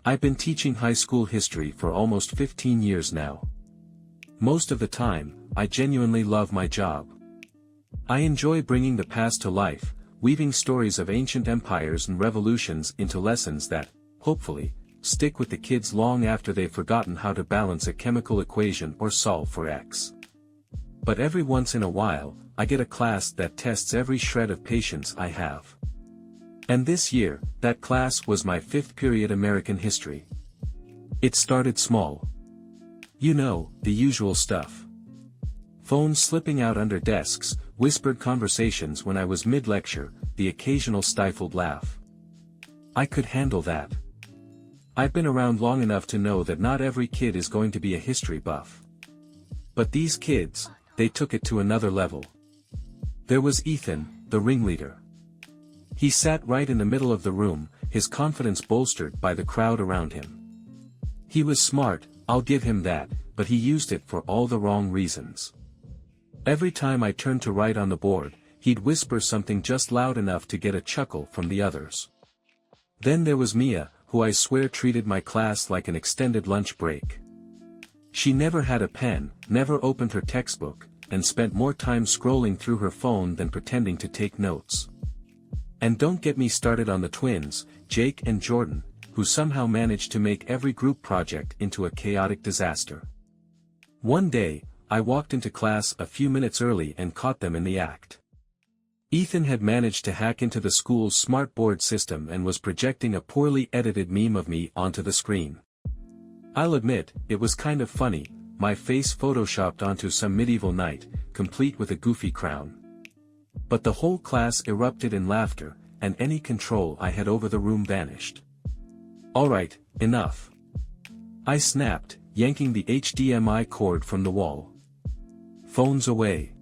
I've been teaching high school history for almost 15 years now. Most of the time, I genuinely love my job. I enjoy bringing the past to life, weaving stories of ancient empires and revolutions into lessons that, hopefully, stick with the kids long after they've forgotten how to balance a chemical equation or solve for X. But every once in a while, I get a class that tests every shred of patience I have. And this year, that class was my 5th period American history. It started small. You know, the usual stuff. Phones slipping out under desks, whispered conversations when I was mid-lecture, the occasional stifled laugh. I could handle that. I've been around long enough to know that not every kid is going to be a history buff. But these kids, they took it to another level. There was Ethan, the ringleader. He sat right in the middle of the room, his confidence bolstered by the crowd around him. He was smart, I'll give him that, but he used it for all the wrong reasons. Every time I turned to write on the board, he'd whisper something just loud enough to get a chuckle from the others. Then there was Mia, who I swear treated my class like an extended lunch break. She never had a pen, never opened her textbook, and spent more time scrolling through her phone than pretending to take notes. And don't get me started on the twins, Jake and Jordan, who somehow managed to make every group project into a chaotic disaster. One day, I walked into class a few minutes early and caught them in the act. Ethan had managed to hack into the school's smart board system and was projecting a poorly edited meme of me onto the screen. I'll admit, it was kind of funny, my face photoshopped onto some medieval knight, complete with a goofy crown. But the whole class erupted in laughter, and any control I had over the room vanished. Alright, enough. I snapped, yanking the HDMI cord from the wall. Phones away.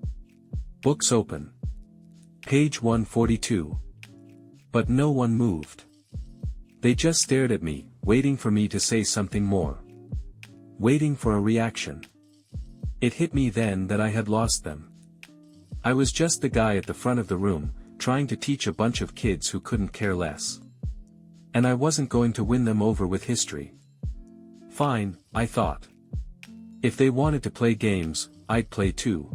Books open. Page 142. But no one moved. They just stared at me, waiting for me to say something more. Waiting for a reaction. It hit me then that I had lost them. I was just the guy at the front of the room, trying to teach a bunch of kids who couldn't care less. And I wasn't going to win them over with history. Fine, I thought. If they wanted to play games, I'd play too.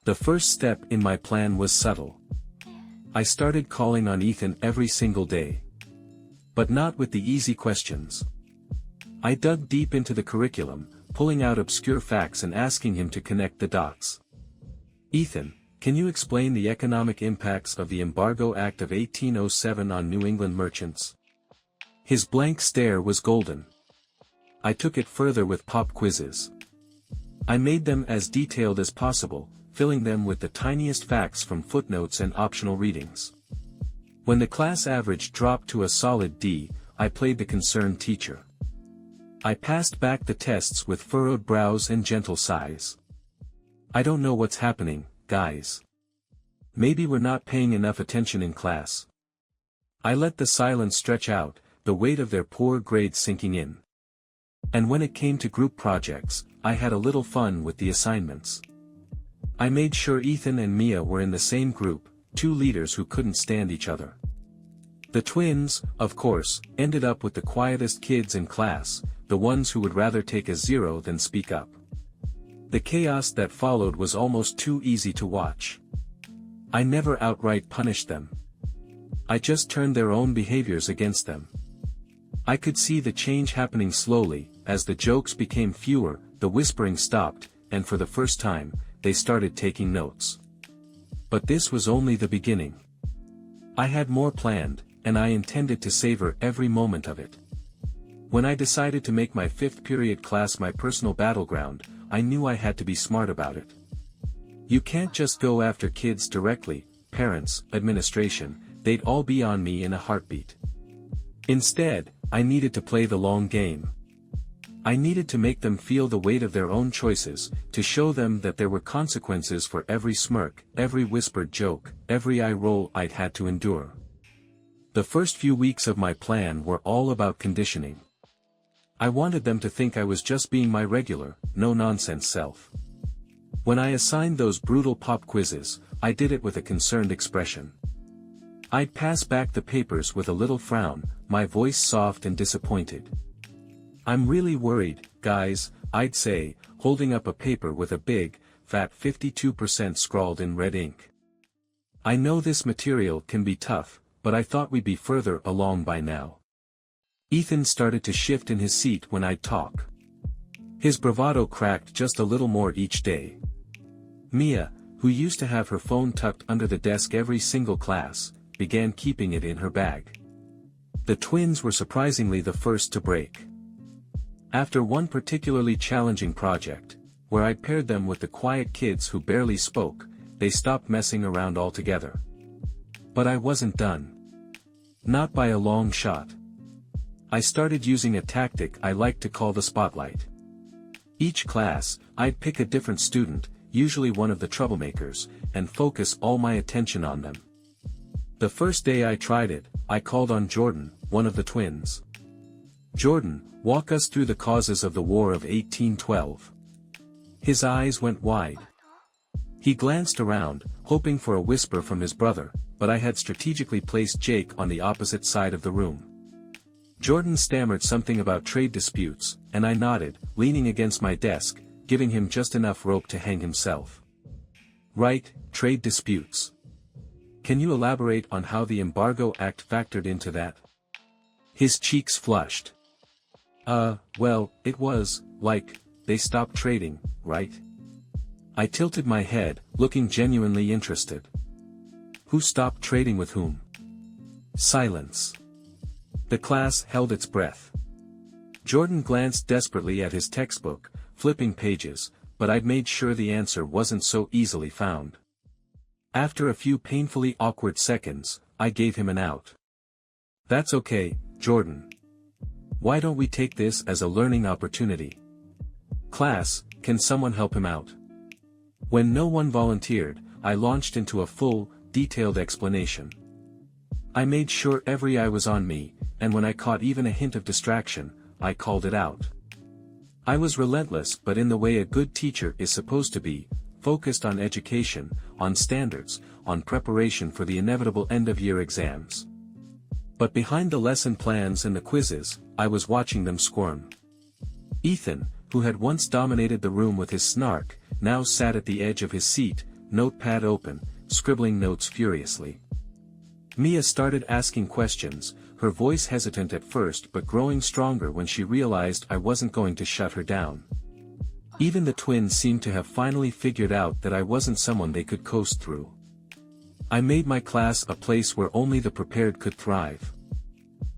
The first step in my plan was subtle. I started calling on Ethan every single day. But not with the easy questions. I dug deep into the curriculum, pulling out obscure facts and asking him to connect the dots. Ethan, can you explain the economic impacts of the Embargo Act of 1807 on New England merchants? His blank stare was golden. I took it further with pop quizzes. I made them as detailed as possible, filling them with the tiniest facts from footnotes and optional readings. When the class average dropped to a solid D, I played the concerned teacher. I passed back the tests with furrowed brows and gentle sighs. I don't know what's happening, guys. Maybe we're not paying enough attention in class. I let the silence stretch out, the weight of their poor grades sinking in. And when it came to group projects, I had a little fun with the assignments. I made sure Ethan and Mia were in the same group, two leaders who couldn't stand each other. The twins, of course, ended up with the quietest kids in class, the ones who would rather take a 0 than speak up. The chaos that followed was almost too easy to watch. I never outright punished them. I just turned their own behaviors against them. I could see the change happening slowly, as the jokes became fewer, the whispering stopped, and for the first time, they started taking notes. But this was only the beginning. I had more planned, and I intended to savor every moment of it. When I decided to make my 5th period class my personal battleground, I knew I had to be smart about it. You can't just go after kids directly, parents, administration, they'd all be on me in a heartbeat. Instead, I needed to play the long game. I needed to make them feel the weight of their own choices, to show them that there were consequences for every smirk, every whispered joke, every eye roll I'd had to endure. The first few weeks of my plan were all about conditioning. I wanted them to think I was just being my regular, no-nonsense self. When I assigned those brutal pop quizzes, I did it with a concerned expression. I'd pass back the papers with a little frown, my voice soft and disappointed. "I'm really worried, guys," I'd say, holding up a paper with a big, fat 52% scrawled in red ink. "I know this material can be tough, but I thought we'd be further along by now." Ethan started to shift in his seat when I'd talk. His bravado cracked just a little more each day. Mia, who used to have her phone tucked under the desk every single class, began keeping it in her bag. The twins were surprisingly the first to break. After one particularly challenging project, where I paired them with the quiet kids who barely spoke, they stopped messing around altogether. But I wasn't done. Not by a long shot. I started using a tactic I like to call the spotlight. Each class, I'd pick a different student, usually one of the troublemakers, and focus all my attention on them. The first day I tried it, I called on Jordan, one of the twins. "Jordan, walk us through the causes of the War of 1812. His eyes went wide. He glanced around, hoping for a whisper from his brother, but I had strategically placed Jake on the opposite side of the room. Jordan stammered something about trade disputes, and I nodded, leaning against my desk, giving him just enough rope to hang himself. "Right, trade disputes. Can you elaborate on how the Embargo Act factored into that?" His cheeks flushed. Well, it was, like, they stopped trading, right?" I tilted my head, looking genuinely interested. "Who stopped trading with whom?" Silence. The class held its breath. Jordan glanced desperately at his textbook, flipping pages, but I'd made sure the answer wasn't so easily found. After a few painfully awkward seconds, I gave him an out. "That's okay, Jordan. Why don't we take this as a learning opportunity? Class, can someone help him out?" When no one volunteered, I launched into a full, detailed explanation. I made sure every eye was on me, and when I caught even a hint of distraction, I called it out. I was relentless, but in the way a good teacher is supposed to be, focused on education, on standards, on preparation for the inevitable end-of-year exams. But behind the lesson plans and the quizzes, I was watching them squirm. Ethan, who had once dominated the room with his snark, now sat at the edge of his seat, notepad open, scribbling notes furiously. Mia started asking questions, her voice hesitant at first but growing stronger when she realized I wasn't going to shut her down. Even the twins seemed to have finally figured out that I wasn't someone they could coast through. I made my class a place where only the prepared could thrive.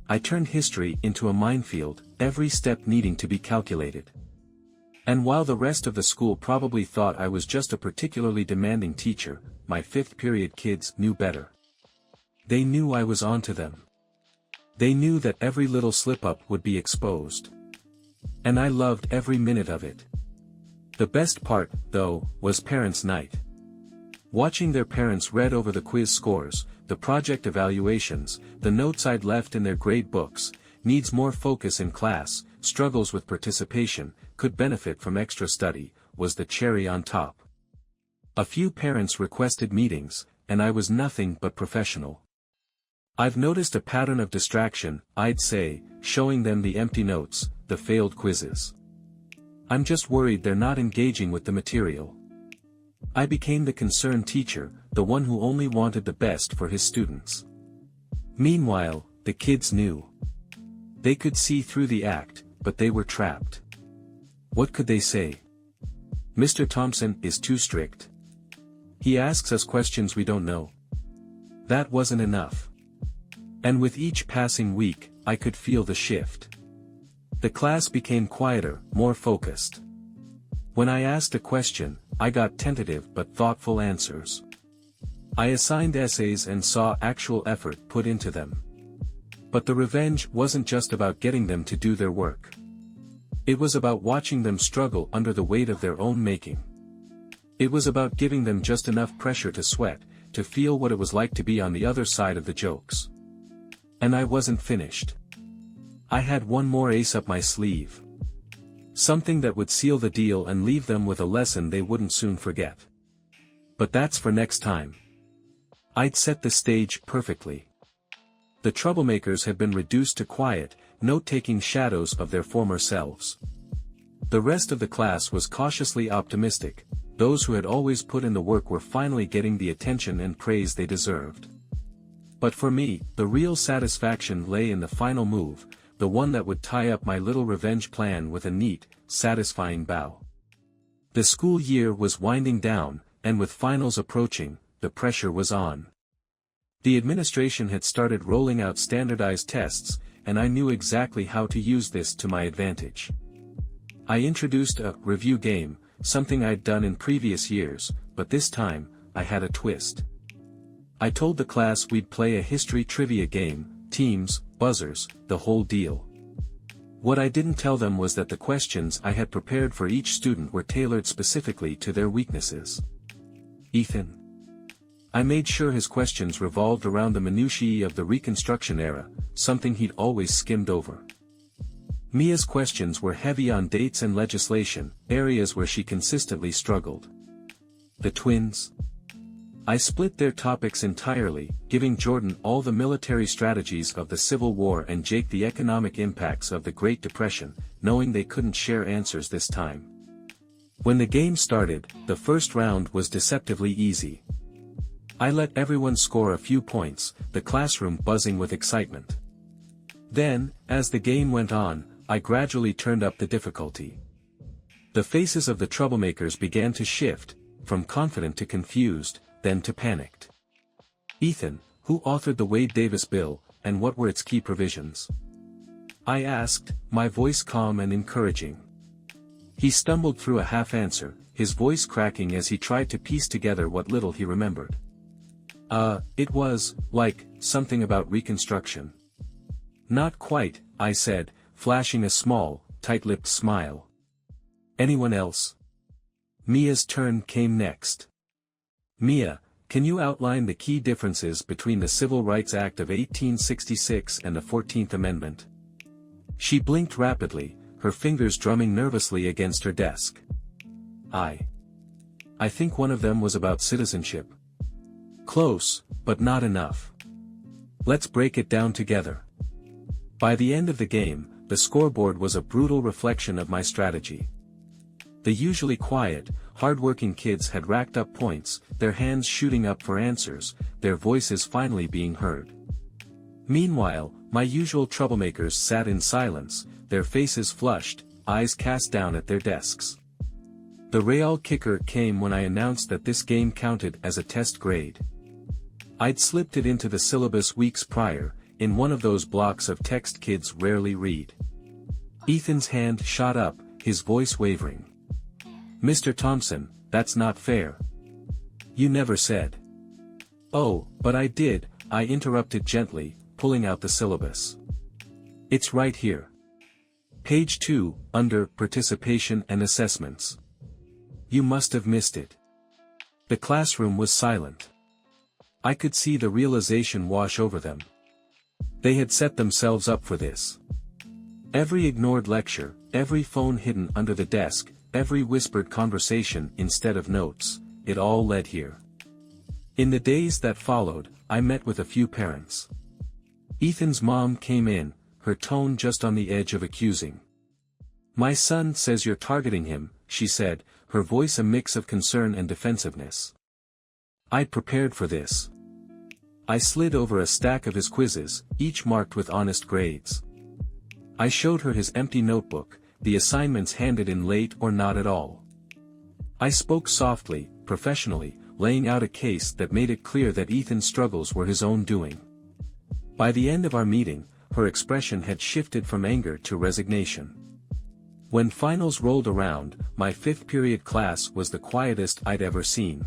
I turned history into a minefield, every step needing to be calculated. And while the rest of the school probably thought I was just a particularly demanding teacher, my fifth period kids knew better. They knew I was onto them. They knew that every little slip-up would be exposed. And I loved every minute of it. The best part, though, was parents' night. Watching their parents read over the quiz scores, the project evaluations, the notes I'd left in their grade books, needs more focus in class, struggles with participation, could benefit from extra study, was the cherry on top. A few parents requested meetings, and I was nothing but professional. "I've noticed a pattern of distraction," I'd say, showing them the empty notes, the failed quizzes. "I'm just worried they're not engaging with the material." I became the concerned teacher, the one who only wanted the best for his students. Meanwhile, the kids knew. They could see through the act, but they were trapped. What could they say? "Mr. Thompson is too strict. He asks us questions we don't know." That wasn't enough. And with each passing week, I could feel the shift. The class became quieter, more focused. When I asked a question, I got tentative but thoughtful answers. I assigned essays and saw actual effort put into them. But the revenge wasn't just about getting them to do their work. It was about watching them struggle under the weight of their own making. It was about giving them just enough pressure to sweat, to feel what it was like to be on the other side of the jokes. And I wasn't finished. I had one more ace up my sleeve. Something that would seal the deal and leave them with a lesson they wouldn't soon forget. But that's for next time. I'd set the stage perfectly. The troublemakers had been reduced to quiet, note-taking shadows of their former selves. The rest of the class was cautiously optimistic. Those who had always put in the work were finally getting the attention and praise they deserved. But for me, the real satisfaction lay in the final move, the one that would tie up my little revenge plan with a neat, satisfying bow. The school year was winding down, and with finals approaching, the pressure was on. The administration had started rolling out standardized tests, and I knew exactly how to use this to my advantage. I introduced a review game, something I'd done in previous years, but this time, I had a twist. I told the class we'd play a history trivia game, teams, buzzers, the whole deal. What I didn't tell them was that the questions I had prepared for each student were tailored specifically to their weaknesses. Ethan. I made sure his questions revolved around the minutiae of the Reconstruction era, something he'd always skimmed over. Mia's questions were heavy on dates and legislation, areas where she consistently struggled. The twins. I split their topics entirely, giving Jordan all the military strategies of the Civil War and Jake the economic impacts of the Great Depression, knowing they couldn't share answers this time. When the game started, the first round was deceptively easy. I let everyone score a few points, the classroom buzzing with excitement. Then, as the game went on, I gradually turned up the difficulty. The faces of the troublemakers began to shift, from confident to confused, then to panicked. Ethan, who authored the Wade Davis bill, and what were its key provisions? I asked, my voice calm and encouraging. He stumbled through a half-answer, his voice cracking as he tried to piece together what little he remembered. It was, like, something about Reconstruction. Not quite, I said, flashing a small, tight-lipped smile. Anyone else? Mia's turn came next. Mia, can you outline the key differences between the Civil Rights Act of 1866 and the 14th Amendment? She blinked rapidly, her fingers drumming nervously against her desk. I think one of them was about citizenship. Close, but not enough. Let's break it down together. By the end of the game, the scoreboard was a brutal reflection of my strategy. The usually quiet, hard-working kids had racked up points, their hands shooting up for answers, their voices finally being heard. Meanwhile, my usual troublemakers sat in silence, their faces flushed, eyes cast down at their desks. The real kicker came when I announced that this game counted as a test grade. I'd slipped it into the syllabus weeks prior, in one of those blocks of text kids rarely read. Ethan's hand shot up, his voice wavering. Mr. Thompson, that's not fair. You never said. Oh, but I did, I interrupted gently, pulling out the syllabus. It's right here. Page 2, under Participation and Assessments. You must have missed it. The classroom was silent. I could see the realization wash over them. They had set themselves up for this. Every ignored lecture, every phone hidden under the desk, every whispered conversation instead of notes, it all led here. In the days that followed, I met with a few parents. Ethan's mom came in, her tone just on the edge of accusing. My son says you're targeting him, she said, her voice a mix of concern and defensiveness. I'd prepared for this. I slid over a stack of his quizzes, each marked with honest grades. I showed her his empty notebook, the assignments handed in late or not at all. I spoke softly, professionally, laying out a case that made it clear that Ethan's struggles were his own doing. By the end of our meeting, her expression had shifted from anger to resignation. When finals rolled around, my fifth period class was the quietest I'd ever seen.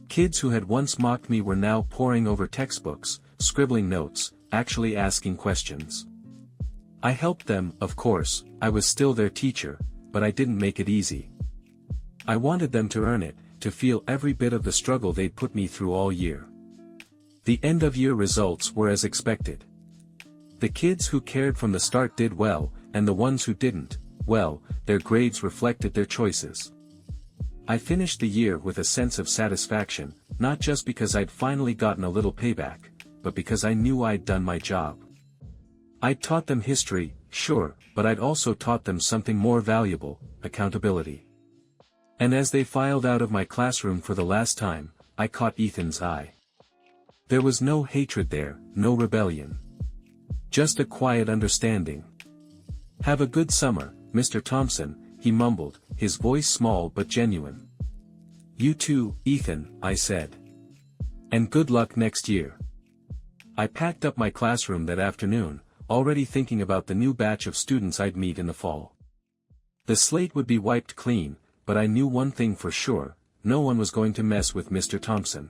Kids who had once mocked me were now poring over textbooks, scribbling notes, actually asking questions. I helped them, of course, I was still their teacher, but I didn't make it easy. I wanted them to earn it, to feel every bit of the struggle they'd put me through all year. The end-of-year results were as expected. The kids who cared from the start did well, and the ones who didn't, well, their grades reflected their choices. I finished the year with a sense of satisfaction, not just because I'd finally gotten a little payback, but because I knew I'd done my job. I'd taught them history, sure, but I'd also taught them something more valuable: accountability. And as they filed out of my classroom for the last time, I caught Ethan's eye. There was no hatred there, no rebellion. Just a quiet understanding. "Have a good summer, Mr. Thompson," he mumbled, his voice small but genuine. "You too, Ethan," I said. "And good luck next year." I packed up my classroom that afternoon, already thinking about the new batch of students I'd meet in the fall. The slate would be wiped clean, but I knew one thing for sure: no one was going to mess with Mr. Thompson.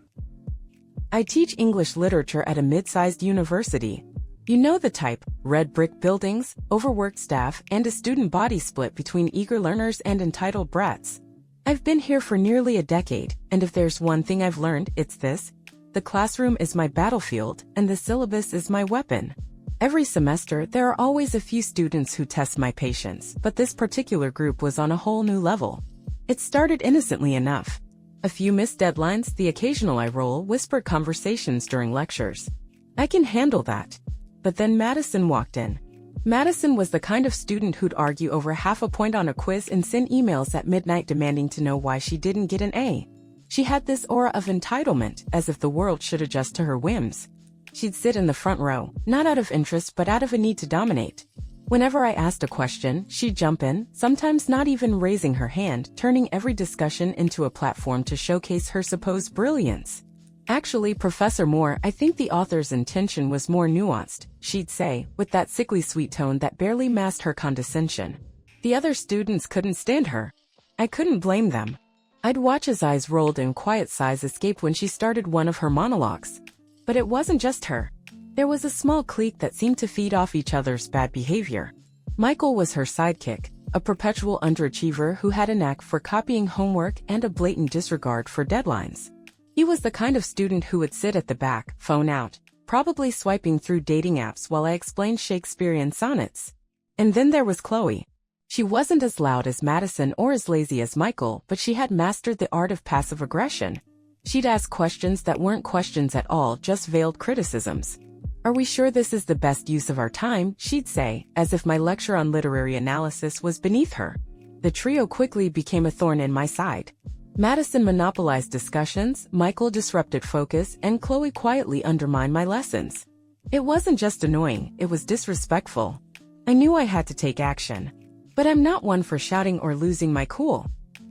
I teach English literature at a mid-sized university. You know the type: red brick buildings, overworked staff, and a student body split between eager learners and entitled brats. I've been here for nearly a decade, and if there's one thing I've learned, it's this: the classroom is my battlefield, and the syllabus is my weapon. Every semester there are always a few students who test my patience, but this particular group was on a whole new level. It started innocently enough. A few missed deadlines, the occasional eye roll, whispered conversations during lectures. I can handle that. But then Madison walked in. Madison was the kind of student who'd argue over half a point on a quiz and send emails at midnight demanding to know why she didn't get an A. She had this aura of entitlement, as if the world should adjust to her whims. She'd sit in the front row, not out of interest but out of a need to dominate. Whenever I asked a question, she'd jump in, sometimes not even raising her hand, turning every discussion into a platform to showcase her supposed brilliance. "Actually, Professor Moore, I think the author's intention was more nuanced," she'd say, with that sickly sweet tone that barely masked her condescension. The other students couldn't stand her. I couldn't blame them. I'd watch as eyes rolled and quiet sighs escape when she started one of her monologues. But it wasn't just her. There was a small clique that seemed to feed off each other's bad behavior. Michael was her sidekick, a perpetual underachiever who had a knack for copying homework and a blatant disregard for deadlines. He was the kind of student who would sit at the back, phone out, probably swiping through dating apps while I explained Shakespearean sonnets. And then there was Chloe. She wasn't as loud as Madison or as lazy as Michael, but she had mastered the art of passive aggression. She'd ask questions that weren't questions at all, just veiled criticisms. "Are we sure this is the best use of our time?" she'd say, as if my lecture on literary analysis was beneath her. The trio quickly became a thorn in my side. Madison monopolized discussions, Michael disrupted focus, and Chloe quietly undermined my lessons. It wasn't just annoying, it was disrespectful. I knew I had to take action. But I'm not one for shouting or losing my cool.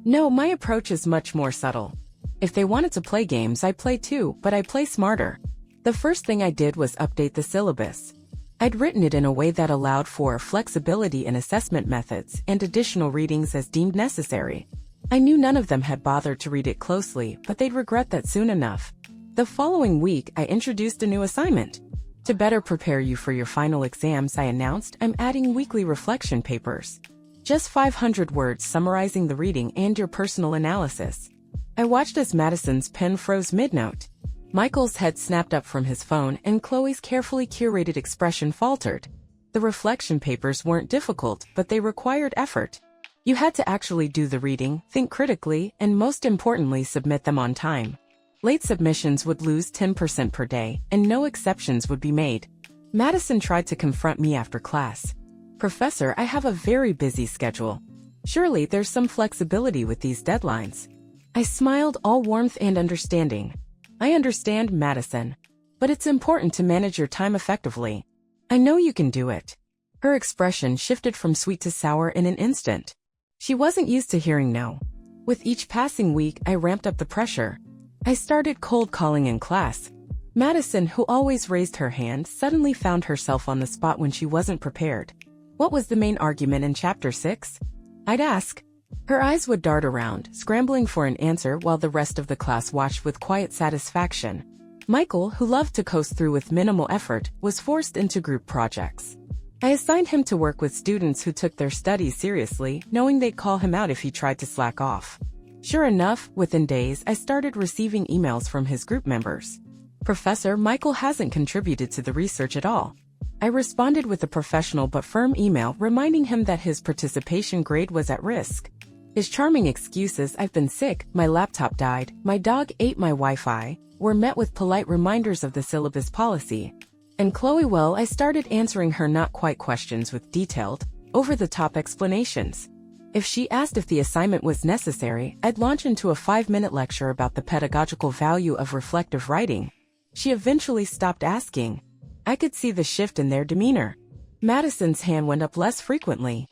No, my approach is much more subtle. If they wanted to play games, I play too, but I play smarter. The first thing I did was update the syllabus. I'd written it in a way that allowed for flexibility in assessment methods and additional readings as deemed necessary. I knew none of them had bothered to read it closely, but they'd regret that soon enough. The following week, I introduced a new assignment. To better prepare you for your final exams, I announced, I'm adding weekly reflection papers. Just 500 words summarizing the reading and your personal analysis. I watched as Madison's pen froze mid-note. Michael's head snapped up from his phone and Chloe's carefully curated expression faltered. The reflection papers weren't difficult, but they required effort. You had to actually do the reading, think critically, and most importantly submit them on time. Late submissions would lose 10% per day, and no exceptions would be made. Madison tried to confront me after class. "Professor, I have a very busy schedule. Surely there's some flexibility with these deadlines." I smiled, all warmth and understanding. "I understand, Madison. But it's important to manage your time effectively. I know you can do it." Her expression shifted from sweet to sour in an instant. She wasn't used to hearing no. With each passing week, I ramped up the pressure. I started cold calling in class. Madison, who always raised her hand, suddenly found herself on the spot when she wasn't prepared. "What was the main argument in Chapter 6? I'd ask. Her eyes would dart around, scrambling for an answer while the rest of the class watched with quiet satisfaction. Michael, who loved to coast through with minimal effort, was forced into group projects. I assigned him to work with students who took their studies seriously, knowing they'd call him out if he tried to slack off. Sure enough, within days, I started receiving emails from his group members. "Professor, Michael hasn't contributed to the research at all." I responded with a professional but firm email reminding him that his participation grade was at risk. His charming excuses, "I've been sick, my laptop died, my dog ate my Wi-Fi," were met with polite reminders of the syllabus policy. And Chloe, well, I started answering her not-quite questions with detailed, over-the-top explanations. If she asked if the assignment was necessary, I'd launch into a 5-minute lecture about the pedagogical value of reflective writing. She eventually stopped asking. I could see the shift in their demeanor. Madison's hand went up less frequently.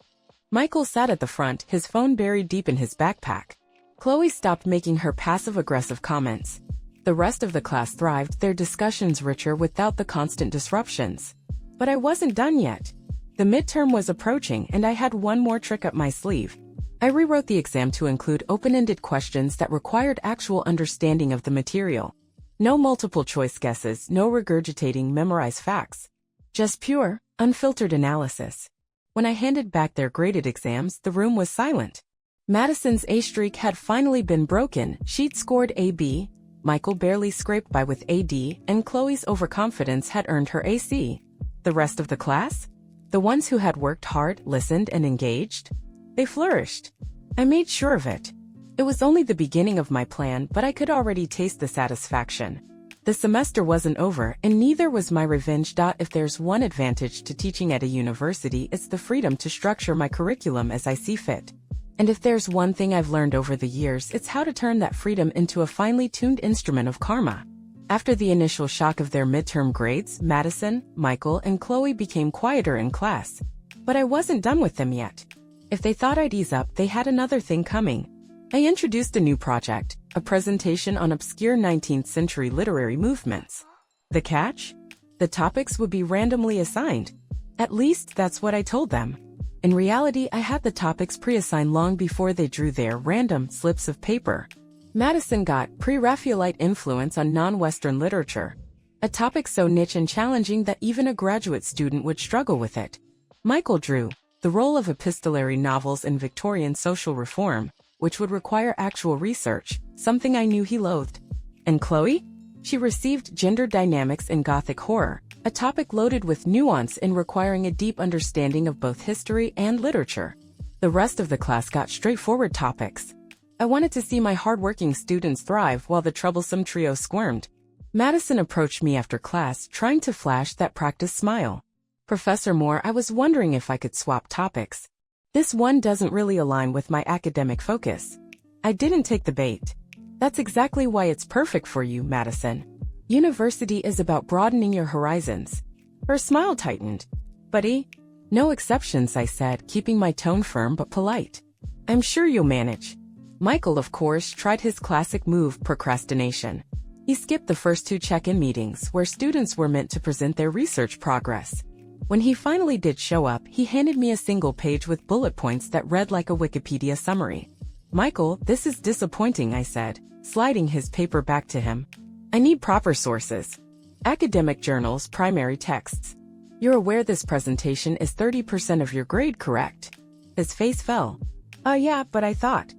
Michael sat at the front, his phone buried deep in his backpack. Chloe stopped making her passive-aggressive comments. The rest of the class thrived, their discussions richer without the constant disruptions. But I wasn't done yet. The midterm was approaching, and I had one more trick up my sleeve. I rewrote the exam to include open-ended questions that required actual understanding of the material. No multiple-choice guesses, no regurgitating memorized facts. Just pure, unfiltered analysis. When I handed back their graded exams, the room was silent. Madison's A streak had finally been broken. She'd scored AB, Michael barely scraped by with AD, and Chloe's overconfidence had earned her AC. The rest of the class? The ones who had worked hard, listened, and engaged? They flourished. I made sure of it. It was only the beginning of my plan, but I could already taste the satisfaction. The semester wasn't over, and neither was my revenge. If there's one advantage to teaching at a university, it's the freedom to structure my curriculum as I see fit. And if there's one thing I've learned over the years, it's how to turn that freedom into a finely tuned instrument of karma. After the initial shock of their midterm grades, Madison, Michael, and Chloe became quieter in class. But I wasn't done with them yet. If they thought I'd ease up, they had another thing coming. I introduced a new project, a presentation on obscure 19th century literary movements. The catch? The topics would be randomly assigned. At least that's what I told them. In reality, I had the topics pre-assigned long before they drew their random slips of paper. Madison got pre-Raphaelite influence on non-Western literature, a topic so niche and challenging that even a graduate student would struggle with it. Michael drew the role of epistolary novels in Victorian social reform, which would require actual research, something I knew he loathed. And Chloe? She received gender dynamics in Gothic horror, a topic loaded with nuance and requiring a deep understanding of both history and literature. The rest of the class got straightforward topics. I wanted to see my hardworking students thrive while the troublesome trio squirmed. Madison approached me after class, trying to flash that practiced smile. "Professor Moore, I was wondering if I could swap topics. This one doesn't really align with my academic focus." I didn't take the bait. "That's exactly why it's perfect for you, Madison. University is about broadening your horizons." Her smile tightened. "Buddy?" "No exceptions," I said, keeping my tone firm but polite. "I'm sure you'll manage." Michael, of course, tried his classic move, procrastination. He skipped the first 2 check-in meetings where students were meant to present their research progress. When he finally did show up, he handed me a single page with bullet points that read like a Wikipedia summary. "Michael, this is disappointing," I said, sliding his paper back to him. "I need proper sources. Academic journals, primary texts. You're aware this presentation is 30% of your grade, correct?" His face fell. Yeah, but I thought."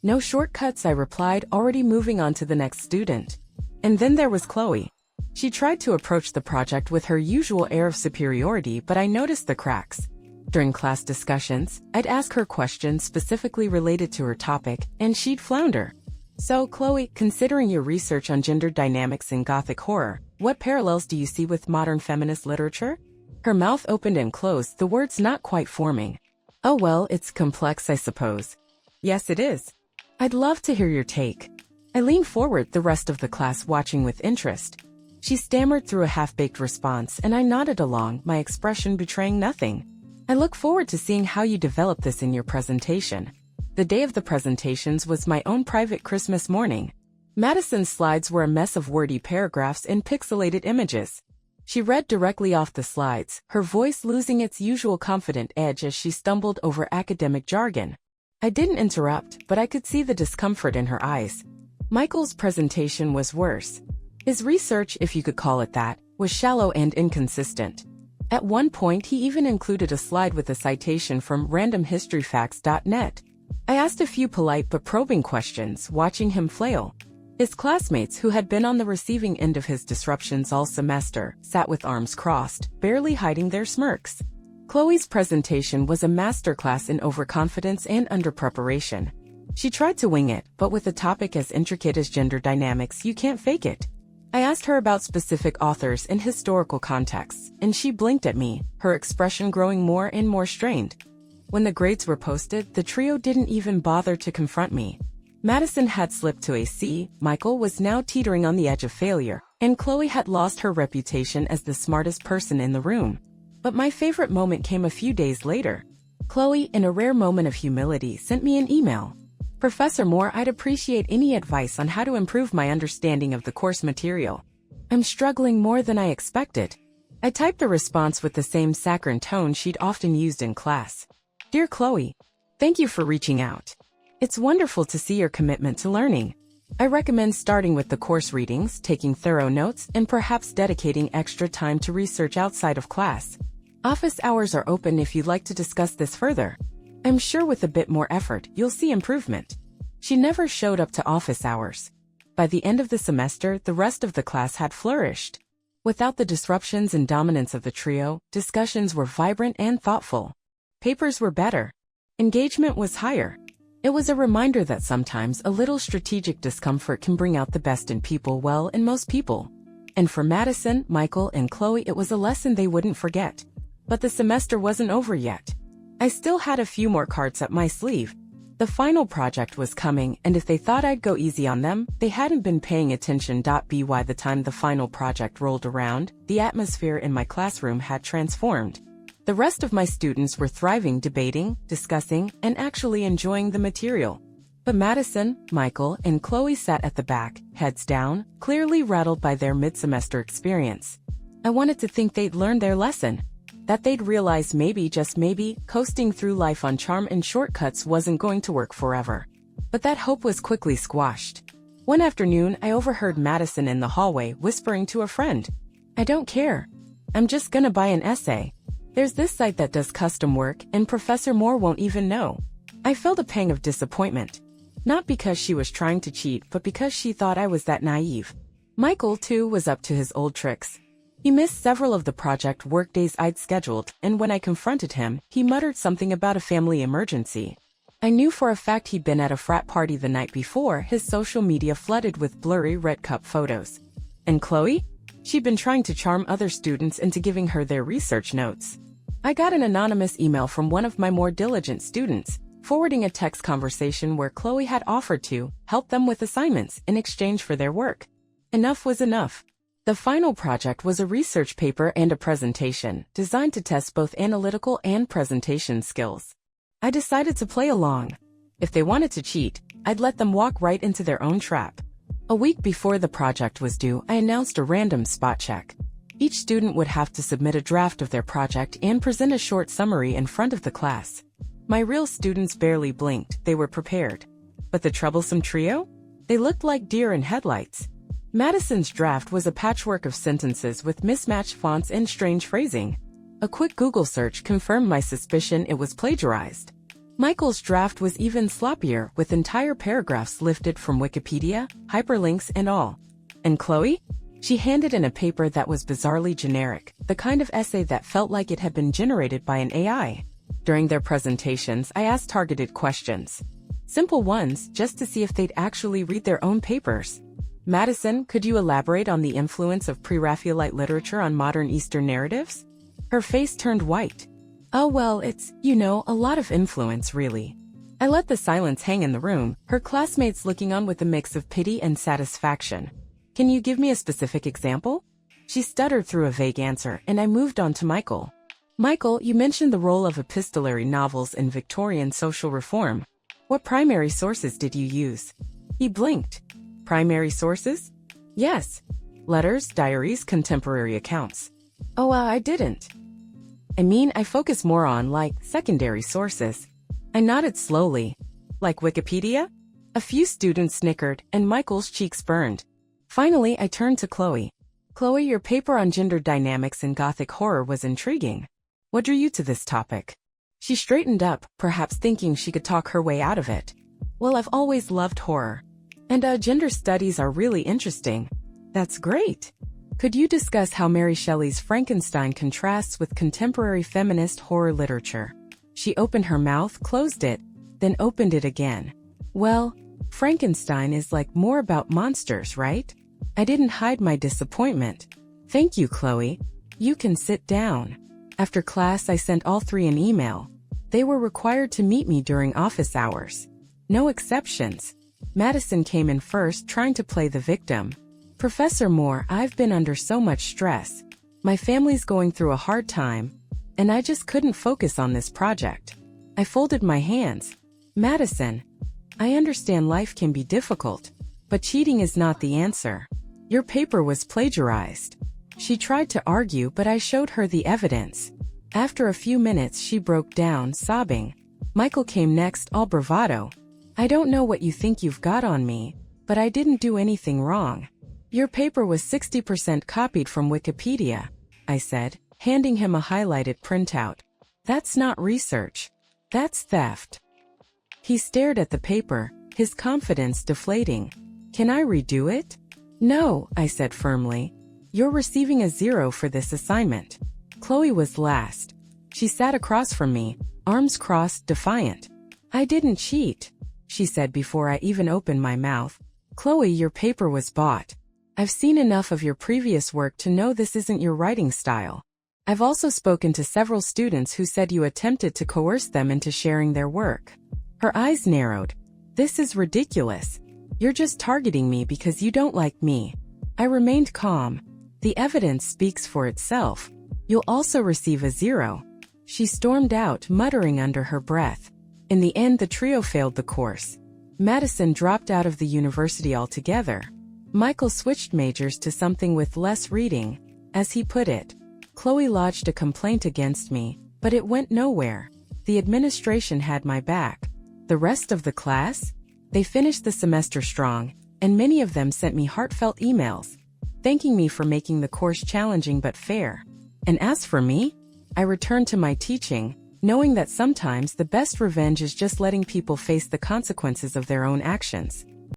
"No shortcuts," I replied, already moving on to the next student. And then there was Chloe. She tried to approach the project with her usual air of superiority, but I noticed the cracks. During class discussions, I'd ask her questions specifically related to her topic, and she'd flounder. "So, Chloe, considering your research on gender dynamics in Gothic horror, what parallels do you see with modern feminist literature?" Her mouth opened and closed, the words not quite forming. "Oh well, it's complex, I suppose." "Yes, it is. I'd love to hear your take." I leaned forward, the rest of the class watching with interest. She stammered through a half-baked response, and I nodded along, my expression betraying nothing. "I look forward to seeing how you develop this in your presentation." The day of the presentations was my own private Christmas morning. Madison's slides were a mess of wordy paragraphs and pixelated images. She read directly off the slides, her voice losing its usual confident edge as she stumbled over academic jargon. I didn't interrupt, but I could see the discomfort in her eyes. Michael's presentation was worse. His research, if you could call it that, was shallow and inconsistent. At one point, he even included a slide with a citation from randomhistoryfacts.net. I asked a few polite but probing questions, watching him flail. His classmates, who had been on the receiving end of his disruptions all semester, sat with arms crossed, barely hiding their smirks. Chloe's presentation was a masterclass in overconfidence and under-preparation. She tried to wing it, but with a topic as intricate as gender dynamics, you can't fake it. I asked her about specific authors and historical contexts, and she blinked at me, her expression growing more and more strained. When the grades were posted, the trio didn't even bother to confront me. Madison had slipped to a C, Michael was now teetering on the edge of failure, and Chloe had lost her reputation as the smartest person in the room. But my favorite moment came a few days later. Chloe, in a rare moment of humility, sent me an email. Professor Moore, I'd appreciate any advice on how to improve my understanding of the course material. I'm struggling more than I expected. I typed the response with the same saccharine tone she'd often used in class. Dear Chloe, thank you for reaching out. It's wonderful to see your commitment to learning. I recommend starting with the course readings, taking thorough notes, and perhaps dedicating extra time to research outside of class. Office hours are open if you'd like to discuss this further. I'm sure with a bit more effort, you'll see improvement. She never showed up to office hours. By the end of the semester, the rest of the class had flourished. Without the disruptions and dominance of the trio, discussions were vibrant and thoughtful. Papers were better. Engagement was higher. It was a reminder that sometimes a little strategic discomfort can bring out the best in people, well, in most people. And for Madison, Michael, and Chloe, it was a lesson they wouldn't forget. But the semester wasn't over yet. I still had a few more cards up my sleeve. The final project was coming, and if they thought I'd go easy on them, they hadn't been paying attention. By the time the final project rolled around, the atmosphere in my classroom had transformed. The rest of my students were thriving, debating, discussing, and actually enjoying the material. But Madison, Michael, and Chloe sat at the back, heads down, clearly rattled by their mid-semester experience. I wanted to think they'd learned their lesson. That they'd realize maybe, just maybe, coasting through life on charm and shortcuts wasn't going to work forever. But that hope was quickly squashed. One afternoon, I overheard Madison in the hallway whispering to a friend, "I don't care. I'm just gonna buy an essay. There's this site that does custom work, and Professor Moore won't even know." I felt a pang of disappointment. Not because she was trying to cheat, but because she thought I was that naive. Michael, too, was up to his old tricks. He missed several of the project workdays I'd scheduled, and when I confronted him, he muttered something about a family emergency. I knew for a fact he'd been at a frat party the night before, his social media flooded with blurry red cup photos. And Chloe? She'd been trying to charm other students into giving her their research notes. I got an anonymous email from one of my more diligent students, forwarding a text conversation where Chloe had offered to help them with assignments in exchange for their work. Enough was enough. The final project was a research paper and a presentation designed to test both analytical and presentation skills. I decided to play along. If they wanted to cheat, I'd let them walk right into their own trap. A week before the project was due, I announced a random spot check. Each student would have to submit a draft of their project and present a short summary in front of the class. My real students barely blinked, they were prepared. But the troublesome trio? They looked like deer in headlights. Madison's draft was a patchwork of sentences with mismatched fonts and strange phrasing. A quick Google search confirmed my suspicion it was plagiarized. Michael's draft was even sloppier, with entire paragraphs lifted from Wikipedia, hyperlinks and all. And Chloe? She handed in a paper that was bizarrely generic, the kind of essay that felt like it had been generated by an AI. During their presentations, I asked targeted questions. Simple ones, just to see if they'd actually read their own papers. Madison, could you elaborate on the influence of pre-Raphaelite literature on modern Eastern narratives? Her face turned white. Oh well, it's, a lot of influence, really. I let the silence hang in the room, her classmates looking on with a mix of pity and satisfaction. Can you give me a specific example? She stuttered through a vague answer, and I moved on to Michael. Michael, you mentioned the role of epistolary novels in Victorian social reform. What primary sources did you use? He blinked. Primary sources? Yes. Letters, diaries, contemporary accounts. Oh, I didn't. I focus more on, secondary sources. I nodded slowly. Like Wikipedia? A few students snickered, and Michael's cheeks burned. Finally, I turned to Chloe. Chloe, your paper on gender dynamics in Gothic horror was intriguing. What drew you to this topic? She straightened up, perhaps thinking she could talk her way out of it. Well, I've always loved horror. And gender studies are really interesting. That's great. Could you discuss how Mary Shelley's Frankenstein contrasts with contemporary feminist horror literature? She opened her mouth, closed it, then opened it again. Well, Frankenstein is like more about monsters, right? I didn't hide my disappointment. Thank you, Chloe. You can sit down. After class, I sent all three an email. They were required to meet me during office hours. No exceptions. Madison came in first, trying to play the victim. Professor Moore, I've been under so much stress. My family's going through a hard time, and I just couldn't focus on this project. I folded my hands. Madison, I understand life can be difficult, but cheating is not the answer. Your paper was plagiarized. She tried to argue, but I showed her the evidence. After a few minutes, she broke down, sobbing. Michael came next, all bravado. I don't know what you think you've got on me, but I didn't do anything wrong. Your paper was 60% copied from Wikipedia, I said, handing him a highlighted printout. That's not research. That's theft. He stared at the paper, his confidence deflating. Can I redo it? No, I said firmly. You're receiving a 0 for this assignment. Chloe was last. She sat across from me, arms crossed, defiant. I didn't cheat, she said before I even opened my mouth. Chloe, your paper was bought. I've seen enough of your previous work to know this isn't your writing style. I've also spoken to several students who said you attempted to coerce them into sharing their work. Her eyes narrowed. This is ridiculous. You're just targeting me because you don't like me. I remained calm. The evidence speaks for itself. You'll also receive a 0. She stormed out, muttering under her breath. In the end, the trio failed the course. Madison dropped out of the university altogether. Michael switched majors to something with less reading, as he put it. Chloe lodged a complaint against me, but it went nowhere. The administration had my back. The rest of the class? They finished the semester strong, and many of them sent me heartfelt emails, thanking me for making the course challenging but fair. And as for me, I returned to my teaching, knowing that sometimes the best revenge is just letting people face the consequences of their own actions.